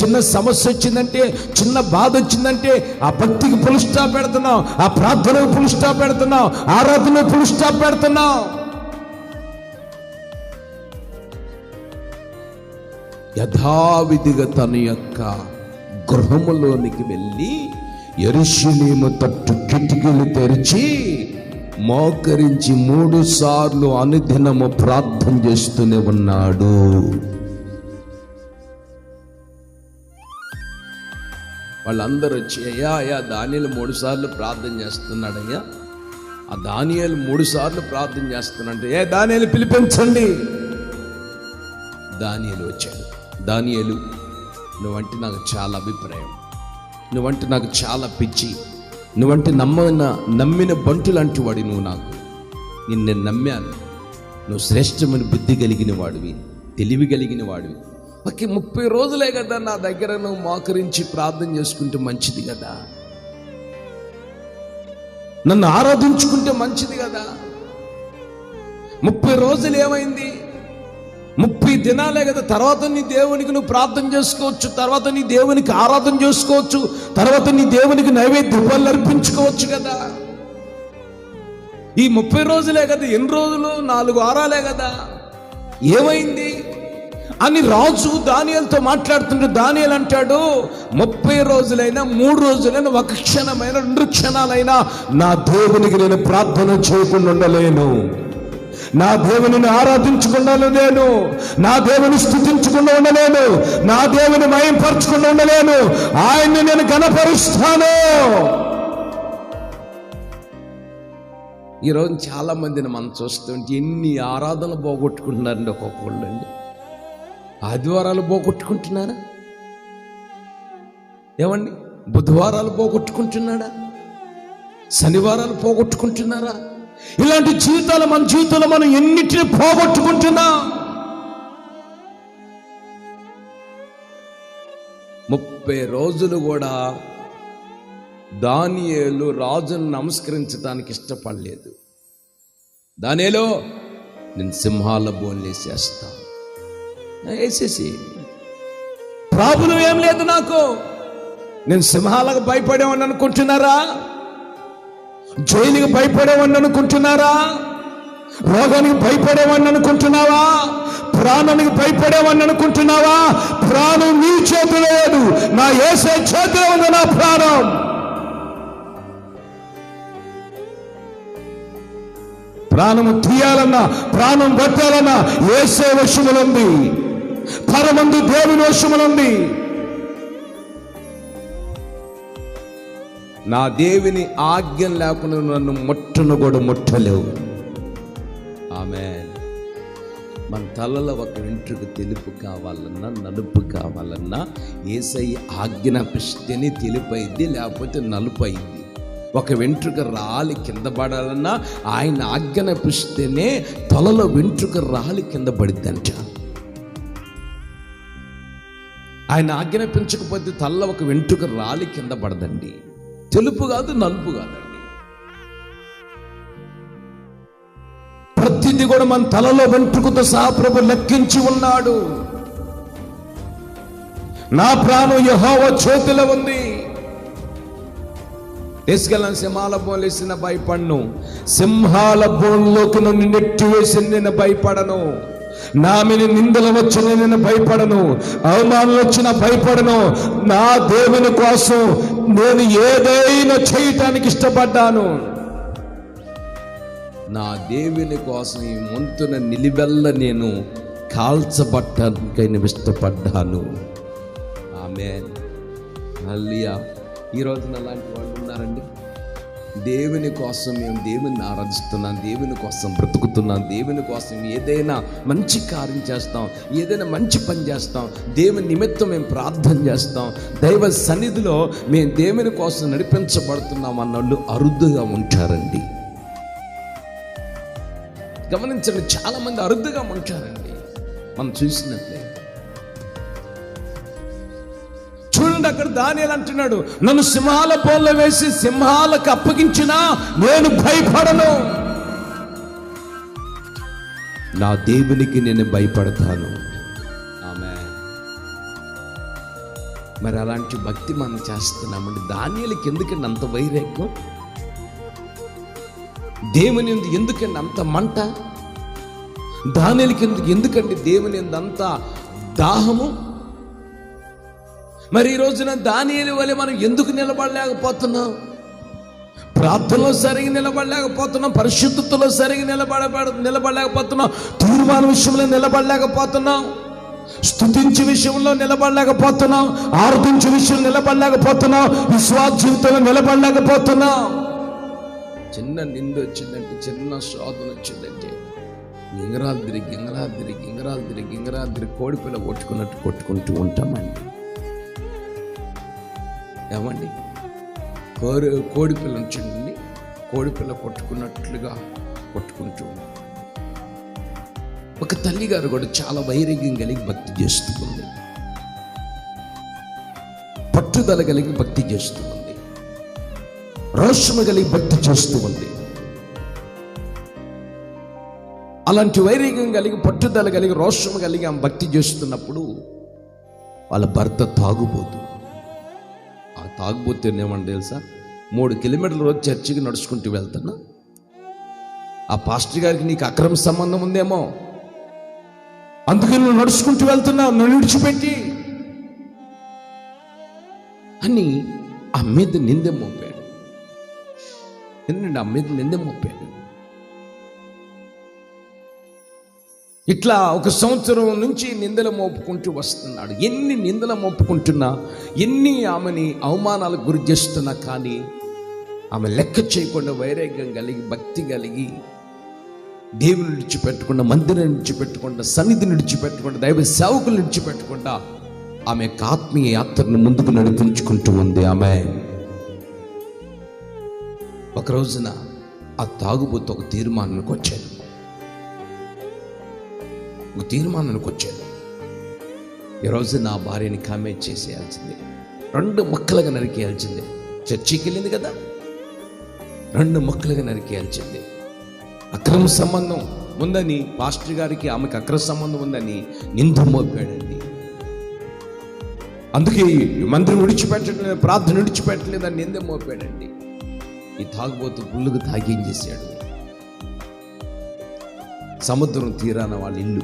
చిన్న సమస్య వచ్చిందంటే, చిన్న బాధ వచ్చిందంటే ఆ భక్తికి ఫుల్ స్టాప్ పెడుతున్నాం, ఆ ప్రార్థనకు ఫుల్ స్టాప్ పెడుతున్నాం, ఆరాధనకు ఫుల్ స్టాప్ పెడుతున్నాం. యథావిధిగా తన యొక్క గృహములోనికి వెళ్ళి యెరూషలేము తట్టు కిటికీలు తెరిచి మోకరించి 3 సార్లు అనుదినము ప్రార్థన చేస్తూనే ఉన్నాడు. వాళ్ళందరూ వచ్చి అయ్యా దానియేలు 3 సార్లు ప్రార్థన చేస్తున్నాడయ్యా, ఆ దానియేలు 3 సార్లు ప్రార్థన చేస్తున్నాడు, దానియేలు పిలిపించండి. దానియేలు వచ్చాడు. దానియేలు, నువ్వంటే నాకు చాలా అభిప్రాయం, నువ్వంటే నాకు చాలా పిచ్చి, నువ్వంటే నమ్మిన బంటు లాంటి వాడి నువ్వు, నాకు నిన్ను నమ్మాను, నువ్వు శ్రేష్టమైన బుద్ధి కలిగిన వాడివి, తెలివి కలిగిన వాడివి. 30 రోజులే కదా నా దగ్గర నువ్వు మోకరించి ప్రార్థన చేసుకుంటే మంచిది కదా, నన్ను ఆరాధించుకుంటే మంచిది కదా. 30 రోజులు ఏమైంది? 30 దినాలే కదా. తర్వాత నీ దేవునికి నువ్వు ప్రార్థన చేసుకోవచ్చు, తర్వాత నీ దేవునికి ఆరాధన చేసుకోవచ్చు, తర్వాత నీ దేవునికి నైవేద్య బలులు అర్పించుకోవచ్చు కదా. ఈ 30 రోజులే కదా. ఎన్ని రోజులు? 4 వారాలే కదా. ఏమైంది అని రాజు దానియేలుతో మాట్లాడుతుంటే దానియేలు అంటాడు, 30 రోజులైనా 3 రోజులైనా 1 క్షణమైనా 2 క్షణాలైనా నా దేవునికి నేను ప్రార్థన చేయకుండా ఉండలేను, నా దేవుని ఆరాధించకుండా ఉండలేను, నా దేవుని స్తుతించకుండా ఉండలేను, నా దేవుని మహింపరచకుండా ఉండలేను, ఆయన్ని నేను ఘనపరుస్తాను. ఈరోజు చాలా మందిని మనం చూస్తుంటే ఎన్ని ఆరాధనలు పోగొట్టుకుంటున్నారండి ఒక్కొక్కళ్ళు అండి. ఆదివారాలు పోగొట్టుకుంటున్నారా ఏమండి? బుధవారాలు పోగొట్టుకుంటున్నాడా? శనివారాలు పోగొట్టుకుంటున్నారా? ఇలాంటి జీవితాలు మన జీవితంలో మనం ఎన్నిటిని పోగొట్టుకుంటున్నాం. 30 రోజులు కూడా దానియేలు రాజును నమస్కరించడానికి ఇష్టపడలేదు. దానియేలు, నేను సింహాల బోన్లేసేస్తా, వేసేసి ప్రాబ్లం ఏం లేదు నాకు. నేను సింహాలకు భయపడేవాడిని అనుకుంటున్నారా? జైలుకి భయపడేవాడిని అనుకుంటున్నారా? రోగానికి భయపడేవాడిని అనుకుంటున్నావా? ప్రాణానికి భయపడేవాడిని అనుకుంటున్నావా? ప్రాణం నీ చేతిలో లేదు, నా యేసే చేతిలో ఉంది నా ప్రాణం. ప్రాణము తీయాలన్నా ప్రాణం పట్టాలన్నా యేసే వశములుంది, పరమందు దేవుని వశములుంది. నా దేవుని ఆజ్ఞ లేకుండా నన్ను ముట్టను కూడా ముట్టలేవు. ఆమేన్. మన తలలో ఒక వెంట్రుక తెలుపు కావాలన్నా నలుపు కావాలన్నా యేసయ్య ఆజ్ఞాపిస్తేనే తెలుపు అయింది, లేకపోతే నలుపు అయింది. ఒక వెంట్రుక రాలి కింద పడాలన్నా ఆయన ఆజ్ఞాపిస్తేనే తలలో వెంట్రుక రాలి కింద పడిద్దంట. ఆయన ఆజ్ఞాపించకపోతే తలలో ఒక వెంట్రుక రాలి కింద పడదండి. తెలుపు కాదు, నలుపు కాదండి. ప్రతిదీ కూడా మన తలలో వెంట్రుకతో సహా ప్రభు లెక్కించి ఉన్నాడు. నా ప్రాణం యెహోవా చేతిలో ఉంది. తీసుకెళ్ళాను సింహాల బోన్లేసిన భయపడను, సింహాల బోన్లోకి నన్ను నెట్టివేసి నేను భయపడను, నా మీద నిందలు వచ్చిన నేను భయపడను, అవమానాలు వచ్చిన భయపడను. నా దేవుని కోసం నేను ఏదైనా చేయటానికి ఇష్టపడ్డాను. నా దేవుని కోసం ఈ ముంతున నిలివెల్ల నేను కాల్చబట్టానికైనా ఇష్టపడ్డాను. ఆమేన్. హల్లెలూయా. ఈ రోజున అలాంటి వాళ్ళు ఉన్నారండి. దేవుని కోసం మేము దేవుని ఆరాధిస్తున్నాం, దేవుని కోసం బ్రతుకుతున్నాం, దేవుని కోసం ఏదైనా మంచి కార్యం చేస్తాం, ఏదైనా మంచి పని చేస్తాం, దేవుని నిమిత్తం మేము ప్రార్థన చేస్తాం, దైవ సన్నిధిలో మేము దేవుని కోసం నడిపించబడుతున్నాం అన్నోళ్ళు అరుదుగా ఉంటారండి. గమనించండి, చాలా మంది అరుదుగా ఉంటారండి. మనం చూసినట్లయితే చూడండి, అక్కడ దానియేలు అంటున్నాడు, నన్ను సింహాల బోన్లో వేసి సింహాలకు అప్పగించినా నేను భయపడను, నా దేవునికి నేను భయపడతాను. ఆమేన్. మరి అలాంటి భక్తి మనం చేస్తున్నామండి. దానియేలుకి ఎందుకండి అంత వైరాగ్యం? దేవుని ఎందుకండి అంత మంట? దానియేలుకి ఎందుకండి దేవుని అంత దాహము? మరి ఈ రోజున దానియేలు వలె మనం ఎందుకు నిలబడలేకపోతున్నాం? ప్రార్థనలో సరిగా నిలబడలేకపోతున్నాం, పరిశుద్ధతలో సరిగా నిలబడలేకపోతున్నాం, తీర్మాన విషయంలో నిలబడలేకపోతున్నాం, స్తుతించే విషయంలో నిలబడలేకపోతున్నాం, ఆరాధించే విషయంలో నిలబడలేకపోతున్నాం, విశ్వాస జీవితంలో నిలబడలేకపోతున్నాం. చిన్న నింద వచ్చిందంటే, చిన్న శోధన వచ్చిందంటే గింగరాలు తిరిగి కోడిపిల్ల కొట్టుకున్నట్టు కొట్టుకుంటూ ఉంటామండి. ఏమండి, కోడిపిల్ల ఉంచండి, కోడిపిల్ల కొట్టుకున్నట్లుగా కొట్టుకుంటూ ఉంటాం. ఒక తల్లి గారు కూడా చాలా వైరాగ్యం కలిగి భక్తి చేస్తూ ఉంది, పట్టుదల కలిగి భక్తి చేస్తూ ఉంది, రోషము కలిగి భక్తి చేస్తూ ఉంది. అలాంటి వైరాగ్యం కలిగి, పట్టుదల కలిగి, రోషము కలిగి ఆమె భక్తి చేస్తున్నప్పుడు వాళ్ళ భర్త తాగుబోతు. ఆ తాగుబోతు ఏమంటే తెలుసా, 3 కిలోమీటర్ల రోజు చర్చికి నడుచుకుంటూ వెళ్తున్నా, ఆ పాస్టర్ గారికి నీకు అక్రమ సంబంధం ఉందేమో, అందుకని నువ్వు నడుచుకుంటూ వెళ్తున్నావు, నన్ను విడిచిపెట్టి అని ఆ మీద నిందె మోపాడు. ఎందుకంటే ఆ మీద నిందె మోపాడు. ఇట్లా 1 సంవత్సరం నుంచి నిందలు మోపుకుంటూ వస్తున్నాడు. ఎన్ని నిందలు మోపుకుంటున్నా, ఎన్ని ఆమెని అవమానాలకు గురి చేస్తున్నా కానీ ఆమె లెక్క చేయకుండా వైరాగ్యం కలిగి, భక్తి కలిగి, దేవుని విడిచిపెట్టకుండా, మందిరం విడిచిపెట్టకుండా, సన్నిధిని విడిచిపెట్టకుండా, దైవ సేవకులు విడిచిపెట్టకుండా ఆమె ఆత్మీయ యాత్రను ముందుకు నడిపించుకుంటూ ఉంది. ఆమె ఒక రోజున ఆ తాగుబోతు ఒక తీర్మానానికి వచ్చాడు. ఈ రోజు నా భార్యని కామెంట్ చేసేయాల్సిందే, 2 ముక్కలుగా నరికేయాల్సిందే. చర్చికి వెళ్ళింది కదా, 2 ముక్కలుగా నరికేయాల్సిందే. అక్రమ సంబంధం ఉందని, పాస్టర్ గారికి ఆమెకు అక్రమ సంబంధం ఉందని నింద మోపాడండి. అందుకే మందిరం విడిచిపెట్టలేదు, ప్రార్థన విడిచిపెట్టలేదని నింద మోపాడండి. ఈ తాగుబోతు పుల్లుగా తాగి ఏం చేశాడు, సముద్రం తీరాన వాళ్ళ ఇల్లు,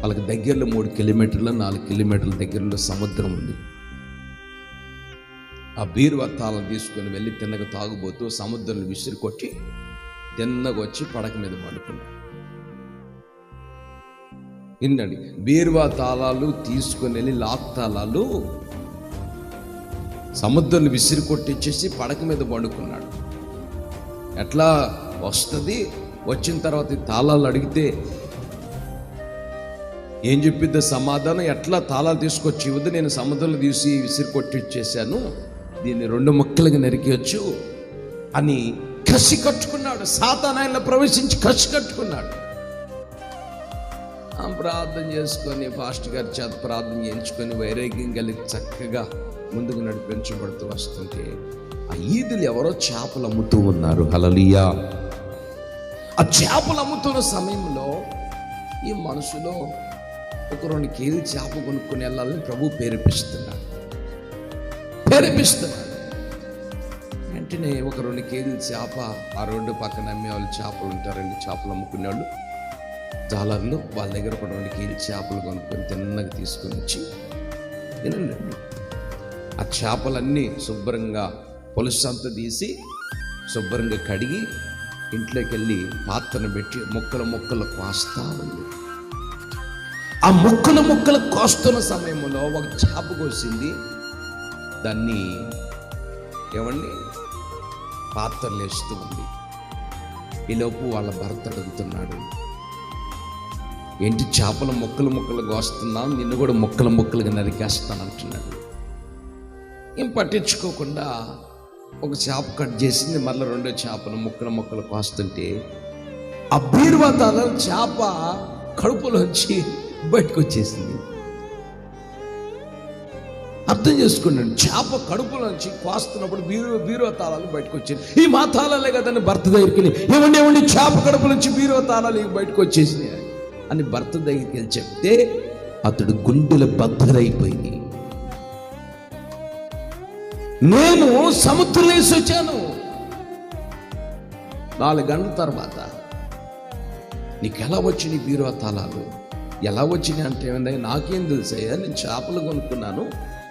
వాళ్ళకి దగ్గరలో 3 కిలోమీటర్ల 4 కిలోమీటర్ల దగ్గరలో సముద్రం ఉంది. ఆ బీరువా తాళం తీసుకొని వెళ్ళి తిన్నగా తాగుబోతూ సముద్రంలో విసిరి కొట్టి తిన్నగా వచ్చి పడక మీద పడుకున్నాడు. వినండి, బీరువా తాళాలు తీసుకొని వెళ్ళి లాక్ తాళాలు సముద్రంలో విసిరి కొట్టించేసి పడక మీద పడుకున్నాడు. ఎట్లా వస్తుంది, వచ్చిన తర్వాత తాళాలు అడిగితే ఏం చెప్పిద్దో సమాధానం, ఎట్లా తాళాలు తీసుకొచ్చి ఇవ్వదు, నేను సముద్రంలో తీసి విసిరి కొట్టిచ్చేసాను, దీన్ని 2 ముక్కలుగా నరికేయచ్చు అని కసి కట్టుకున్నాడు. సాతాను ఆయనలో ప్రవేశించి కసి కట్టుకున్నాడు. ప్రార్థన చేసుకొని, పాస్టర్ గారి చేత ప్రార్థన చేయించుకొని వైరాగ్యం కలిగి చక్కగా ముందుకు నడిపించబడుతూ వస్తుంటే ఆ ఈదులు ఎవరో చేపలు అమ్ముతూ ఉన్నారు. హల్లెలూయా. ఆ చేపలు అమ్ముతున్న సమయంలో ఈ మనసులో ఒక 2 కేజీలు చేప కొనుక్కొని వెళ్ళాలని ప్రభు ప్రేరేపిస్తున్నాడు. వెంటనే ఒక 2 కేజీల చేప, ఆ 2 పక్కన అమ్మే వాళ్ళు చేపలు ఉంటారండి, చేపలు అమ్ముకునేవాళ్ళు, జాలర్లు, వాళ్ళ దగ్గర ఒక 2 కేజీల చేపలు కొనుక్కొని తిన్నగా తీసుకొని వచ్చి తినండి. ఆ చేపలన్నీ శుభ్రంగా పులుసు అంతా తీసి శుభ్రంగా కడిగి ఇంట్లోకి వెళ్ళి పాత్రను పెట్టి ముక్కలు కోస్తా ఉంది. ఆ ముక్కలు కోస్తున్న సమయంలో ఒక చేప కోసింది. దాన్ని ఏమండి పాత్రలు వేస్తూ ఉంది. ఈలోపు వాళ్ళ భర్త అడుగుతున్నాడు, ఏంటి చేపలు ముక్కలు కోస్తున్నావు, నిన్ను కూడా ముక్కలుగా నరికేస్తాను అంటున్నాడు. ఏం పట్టించుకోకుండా ఒక చేప కట్ చేసింది, మళ్ళీ 2 చేపలు ముక్కలు కోస్తుంటే ఆ బీరువాతాల చేప కడుపులోంచి బయటకు వచ్చేసింది. అర్థం చేసుకున్నాడు, చేప కడుపులోంచి కోస్తున్నప్పుడు బీరువా తాళాలు బయటకు వచ్చాయి. ఈ మా తాళాలే కదని భర్త దగ్గరికి, ఏమండి చేప కడుపులోంచి బీరువా తాళాలు బయటకు వచ్చేసినాయి అని భర్త దగ్గరికి వెళ్ళి చెప్తే అతడు గుండెలు బద్దలైపోయింది. నేను సముద్రంలో వేసి వచ్చాను, 4 గంటల తర్వాత నీకు ఎలా వచ్చి బీరువా తాళాలు ఎలా వచ్చినాయి అంటే, ఏమన్నా నాకేం తెలుసయ్యా, నేను చేపలు కొనుక్కున్నాను,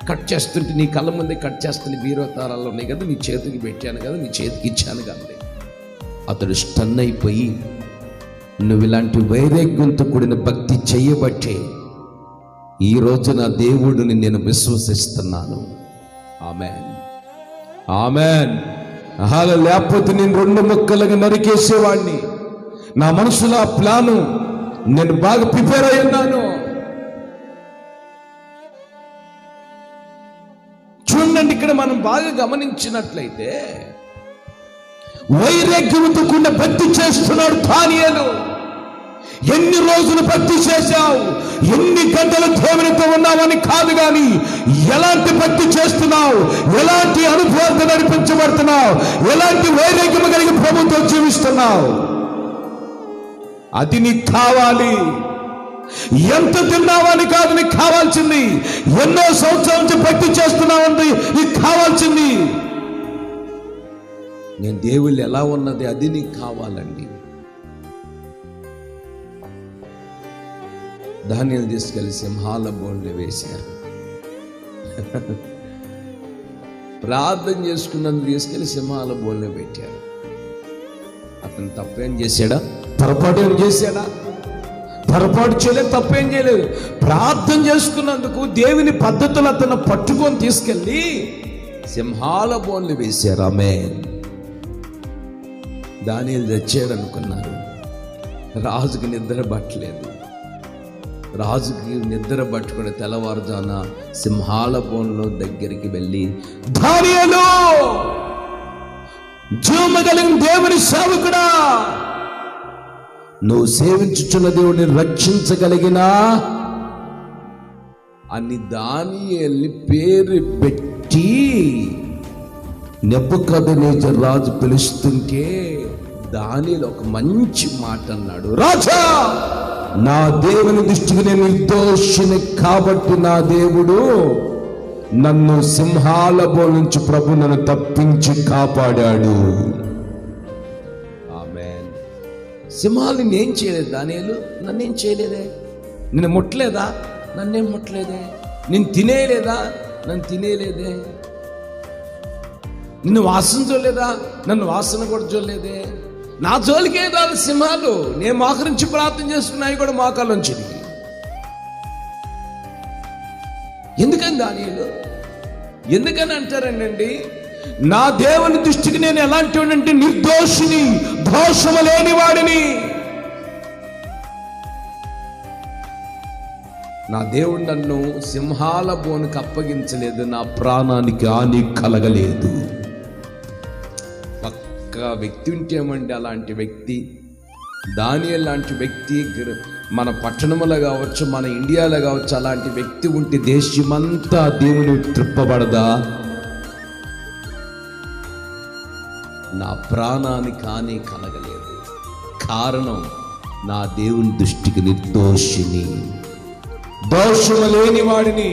కట్ చేస్తుంటే నీ కళ్ళ ముందే కట్ చేస్తున్న బీరువా తాళాలు ఉన్నాయి కదా, నీ చేతికి పెట్టాను కదా, నీ చేతికి ఇచ్చాను కదా. అతడు స్టన్ అయిపోయి నువ్వు ఇలాంటి వైరాగ్యంతో కూడిన భక్తి చెయ్యబట్టే ఈ రోజు నా దేవుడిని నేను విశ్వసిస్తున్నాను. Amen, amen. లేకపోతే నేను 2 ముక్కలుగా నరికేసేవాడిని. నా మనసులో ఆ ప్లాను నేను బాగా ప్రిపేర్ అయి ఉన్నాను. చూడండి, ఇక్కడ మనం బాగా గమనించినట్లయితే వైరాగ్యంతో కూడిన భక్తి చేస్తున్నాడు దానియేలు. ఎన్ని రోజులు భక్తి చేశావు, ఎన్ని గంటలు దేవునితో ఉన్నావని కాదు, కానీ ఎలాంటి భక్తి చేస్తున్నావు, ఎలాంటి అనుభవాలతో నడిపించబడుతున్నావు, ఎలాంటి వైరాగ్యం కలిగి ప్రభుతో జీవిస్తున్నావు, అది నీకు కావాలి. ఎంత తిన్నావని కాదు నీకు కావాల్సింది, ఎన్నో సంవత్సరాల నుంచి భక్తి చేస్తున్నావని నీకు కావాల్సింది. నేను దేవుళ్ళు ఎలా ఉన్నది అది నీకు కావాలండి. దానియేలు తీసుకెళ్లి సింహాల బోన్లో వేశారు. ప్రార్థన చేసుకున్నందుకు తీసుకెళ్లి సింహాల బోన్లో పెట్టారు. అతను తప్పేం చేశాడా? పొరపాటు ఏం చేశాడా? పొరపాటు చేయలేదు, తప్పేం చేయలేదు. ప్రార్థన చేసుకున్నందుకు దేవుని పద్ధతులు అతను పట్టుకొని తీసుకెళ్ళి సింహాల బోన్లు వేశారు. ఆమేన్. దానియేలు తెచ్చాడు అనుకున్నారు. రాజుకి నిద్ర పట్టలేదు. రాజుకి నిద్ర పట్టుకుని తెల్లవారుజాన సింహాల బోన్లో దగ్గరికి వెళ్ళి, దానియేలు, జీవము కలిగిన దేవుని సేవకుడా, నువ్వు సేవించుచున్న దేవుడిని రక్షించగలిగినా అని దానియేలుని పేరు పెట్టి నెబుకద్నెజరు రాజు పిలుస్తుంటే దానియేలు ఒక మంచి మాట అన్నాడు. రాజా, నా దేవుని దృష్టికి నేను నిర్దోషిని కాబట్టి నా దేవుడు నన్ను సింహాల బోన్ నుంచి ప్రభు నన్ను తప్పించి కాపాడాడు. ఆమేన్. సింహాలు నేనేం చేయలేదు దానియేలు, నన్నేం చేయలేదే. నేను ముట్టలేదా? నన్నేం ముట్టలేదే. నేను తినేయలేదా? నన్ను తినేయలేదే. నిన్ను వాసన చూడలేదా? నన్ను వాసన కూడా చూడలేదే. నా జోలికే దాని సింహాలు. నేను మోకరించి ప్రార్థన చేసుకున్నాయి కూడా మోకాళ్ళొంచి. ఎందుకని దానియేలు, ఎందుకని అంటారండి? నా దేవుని దృష్టికి నేను ఎలాంటి వాడినంటే నిర్దోషిని, దోషము లేని వాడిని. నా దేవుడు నన్ను సింహాల బోనుకు అప్పగించలేదు, నా ప్రాణానికి హాని కలగలేదు. ఒక్క వ్యక్తి ఉంటేమండి, అలాంటి వ్యక్తి దానియేలు లాంటి వ్యక్తి మన పట్టణంలో కావచ్చు, మన ఇండియాలో కావచ్చు, అలాంటి వ్యక్తి ఉంటే దేశమంతా దేవుని త్రిప్పబడదా? నా ప్రాణానికి హాని కలగలేదు. కారణం, నా దేవుని దృష్టికి నిర్దోషిని, దోషము లేని వాడిని.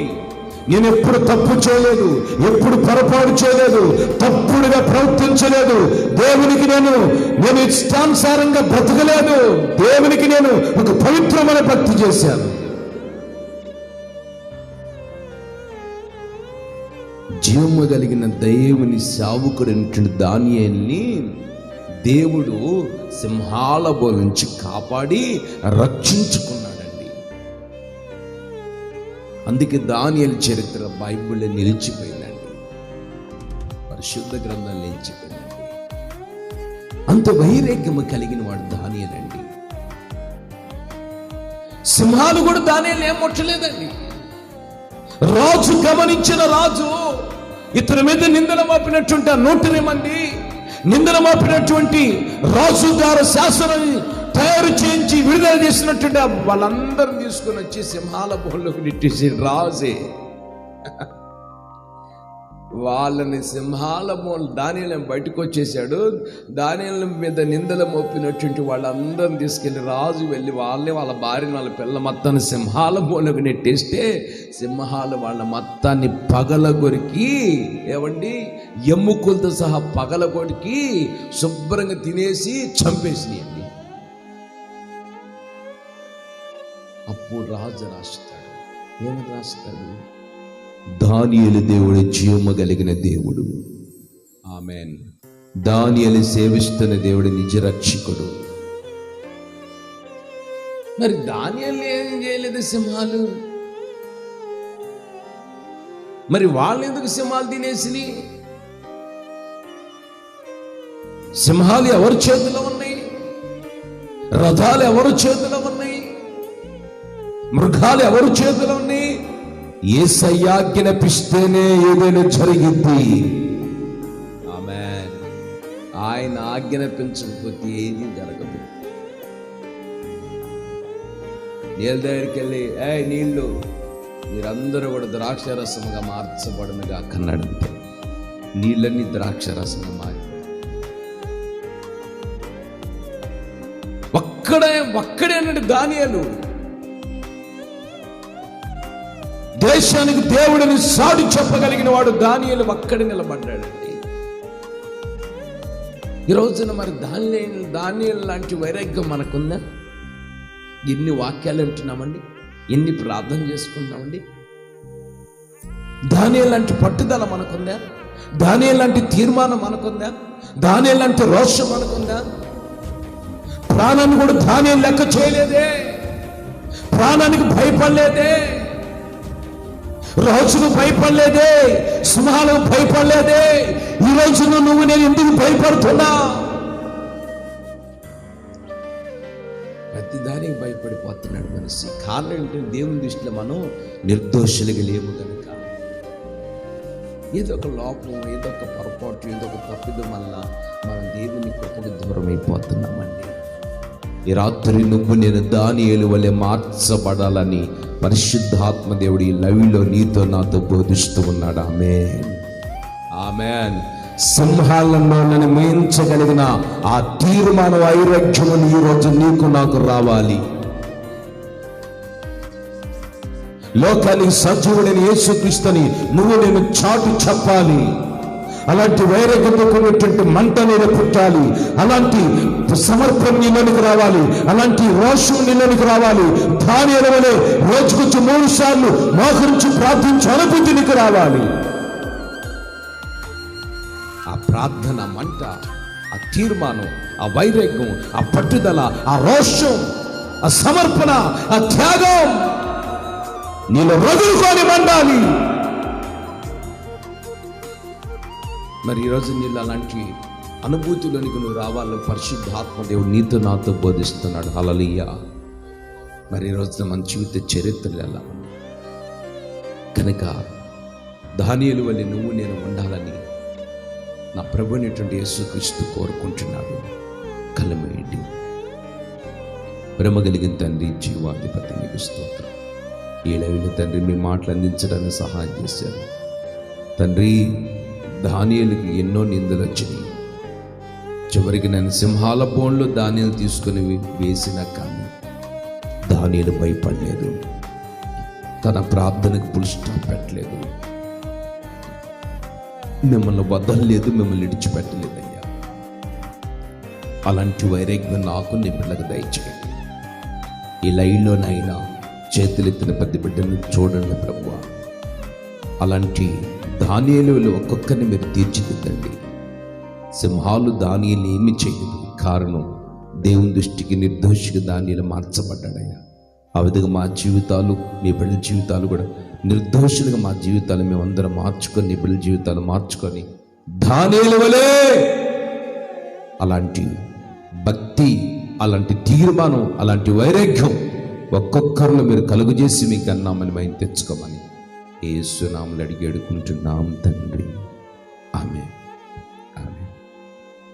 నేను ఎప్పుడు తప్పు చేయలేదు, ఎప్పుడు పొరపాటు చేయలేదు, తప్పుడుగా ప్రవర్తించలేదు. దేవునికి నేను ఇష్టానుసారంగా బ్రతకలేదు. దేవునికి నేను ఒక పవిత్రమైన భక్తి చేశాను. జీవము కలిగిన దేవుని సేవకుడైనటువంటి దానియేలుని దేవుడు సింహాల బోన్ నుంచి కాపాడి రక్షించుకున్నాడండి. అందుకే దానియేలు చరిత్ర బైబిల్లో నిలిచిపోయిందండి, పరిశుద్ధ గ్రంథాలు నిలిచిపోయిందండి. అంత వైరాగ్యము కలిగిన వాడు దానియేలండి. సింహాలు కూడా దానియేలు ఏం ముట్టలేదండి. రాజు గమనించిన రాజు ఇతని మీద నిందన మోపినటువంటి 108 మంది నిందన మోపినటువంటి రాజు గారు శాసనం తయారు చేయించి విడుదల చేసినటువంటి వాళ్ళందరిని తీసుకుని వచ్చి సింహాల బోన్లోకి నెట్టేసి రాజే వాళ్ళని సింహాల బోన్ దానియేలు బయటకు వచ్చేసాడు. దానియేలు మీద నిందలు మోపినటువంటి వాళ్ళందరిని తీసుకెళ్లి రాజు వెళ్ళి వాళ్ళ భార్యను వాళ్ళ పిల్లల మొత్తాన్ని సింహాల బోన్లోకి నెట్టేస్తే సింహాలు వాళ్ళ మొత్తాన్ని పగలగొరికి ఎముకలతో సహా పగలగొరికి శుభ్రంగా తినేసి చంపేసినాయండి. అప్పుడు రాజు రాస్తాడు, ఏమని రాస్తాడు? దానియేలు దేవుడు జీవము కలిగిన దేవుడు. ఆమేన్. దానియేలు సేవిస్తున్న దేవుడు నిజ రక్షకుడు. మరి దానియేలు ఏం చేయలేదు సింహాలు? మరి వాళ్ళు ఎందుకు సింహాలు తినేసి? సింహాలు ఎవరి చేతిలో ఉన్నాయి? రథాలు ఎవరి చేతిలో ఉన్నాయి? మృగాలు ఎవరి చేతిలో ఉన్నాయి? యేసయ్య ఆజ్ఞాపిస్తేనే ఏదైనా జరిగింది. ఆమేన్. ఆయన ఆజ్ఞాపించకపోతే ఏది జరగదు. నీళ్ళ దగ్గరికి వెళ్ళి నీళ్ళు మీరందరూ కూడా ద్రాక్షరసముగా మార్చబడునుగా కన్నాడంతే. నీళ్ళన్నీ ద్రాక్షరసంగా మారి ఒక్కడే అన్నాడు దానియేలు. దేశానికి దేవుడిని సాటి చెప్పగలిగిన వాడు దానియేలు ఒక్కడే నిలబడ్డాడండి. ఈ రోజున మరి దానియేలు లాంటి వైరాగ్యం మనకుందా? ఎన్ని వాక్యాలు వింటున్నామండి, ఎన్ని ప్రార్థన చేసుకుంటున్నామండి. దానియేలు లాంటి పట్టుదల మనకుందా? దానియేలు లాంటి తీర్మానం మనకుందా? దానియేలు లాంటి రోషం మనకుందా? ప్రాణాన్ని కూడా దానియేలు లెక్క చేయలేదే, ప్రాణానికి భయపడలేదే, రోజును భయపడలేదే, సింహాలకు భయపడలేదే. ఈ రోజున నువ్వు నేను ఎందుకు భయపడుతున్నా? ప్రతి దానికి భయపడిపోతున్నాడు మనిషి. కారణం ఏంటంటే దేవుని దృష్టిలో మనం నిర్దోషులుగా లేము కనుక. ఏదో ఒక లోపం, ఏదో ఒక పొరపాటు, ఏదో ఒక తప్పిదం వల్ల మనం దేవుని కృపకు దూరం అయిపోతున్నామండి. ఈ రాత్రి నువ్వు నేను దానియేలు వలె మార్చబడాలని పరిశుద్ధాత్మ దేవుడు ఈ లవిలో నీతో నాతో బోధిస్తూ ఉన్నాడు. ఆమేన్, ఆమేన్. సింహాలను నన్ను మేయించగలిగిన ఆ తీర్మాన వైరాగ్యం ఈ రోజు నీకు నాకు రావాలి. లోకానికి సజీవుడైన యేసుక్రీస్తుని నువ్వు నేను చాటు చెప్పాలి. అలాంటి వైరాగ్యంతో కూడినటువంటి మంట నీలో పుట్టాలి. అలాంటి సమర్పణ నీలోనికి రావాలి. అలాంటి రోషం నీలోనికి రావాలి. దానియేలు వలె రోజుకొచ్చి 3 సార్లు మోకరించి ప్రార్థించే అనుభూతి నీకు రావాలి. ఆ ప్రార్థన మంట, ఆ తీర్మానం, ఆ వైరాగ్యం, ఆ పట్టుదల, ఆ రోషం, ఆ సమర్పణ, ఆ త్యాగం నీలో రగులుకొని మండాలి. మరి ఈరోజు నీళ్ళు అలాంటి అనుభూతిలోనికి నువ్వు రావాలని పరిశుద్ధాత్మ దేవుడు నీతో నాతో బోధిస్తున్నాడు. హల్లెలూయా. మరి ఈరోజు మన జీవిత చరిత్రలు ఎలా కనుక దానియేలు వలె నువ్వు నేను ఉండాలని నా ప్రభు అయినటువంటి యేసుక్రీస్తు కోరుకుంటున్నాడు. కలమేయండి. ప్రేమ కలిగిన తండ్రి, జీవాధిపతి మీకు స్తోత్రం. ఈ లైవ్లో తండ్రి మీ మాటలు అందించడానికి సహాయం చేశారు తండ్రి. దానియేలుకి ఎన్నో నిందలు వచ్చినాయి. చివరికి నేను సింహాల బోన్లో దానియేలు తీసుకుని వేసినా కానీ దానియేలు భయపడలేదు. తన ప్రార్థనకు ఫుల్ స్టాప్ పెట్టలేదు. మిమ్మల్ని వదలలేదు, మిమ్మల్ని విడిచిపెట్టలేదయ్యా. అలాంటి వైరాగ్యం నాకు నీ బిడ్డలకు దయచేయండి. ఈ లైన్లోనైనా చేతులెత్తిన ప్రతి బిడ్డను చూడండి ప్రభువా. అలాంటి దానియేలు ఒక్కొక్కరిని మీరు తీర్చిదిద్దండి. సింహాలు దానియేలు ఏమి చేయదు. కారణం దేవుని దృష్టికి నిర్దోషిగా దానియేలు మార్చబడ్డాడయ్యా. ఆ విధంగా మా జీవితాలు, మీ బిడ్డల జీవితాలు కూడా నిర్దోషులుగా మా జీవితాలు మేమందరం మార్చుకొని, నీ బిడ్డల జీవితాలు మార్చుకొని దానియేలు వలె అలాంటి భక్తి, అలాంటి తీర్మానం, అలాంటి వైరాగ్యం ఒక్కొక్కరిలో మీరు కలుగజేసి మీకు అన్నామని మేము తెచ్చుకోమని యేసు నామములో అడిగి వేడుకుంటున్నాం తండ్రి. ఆమేన్.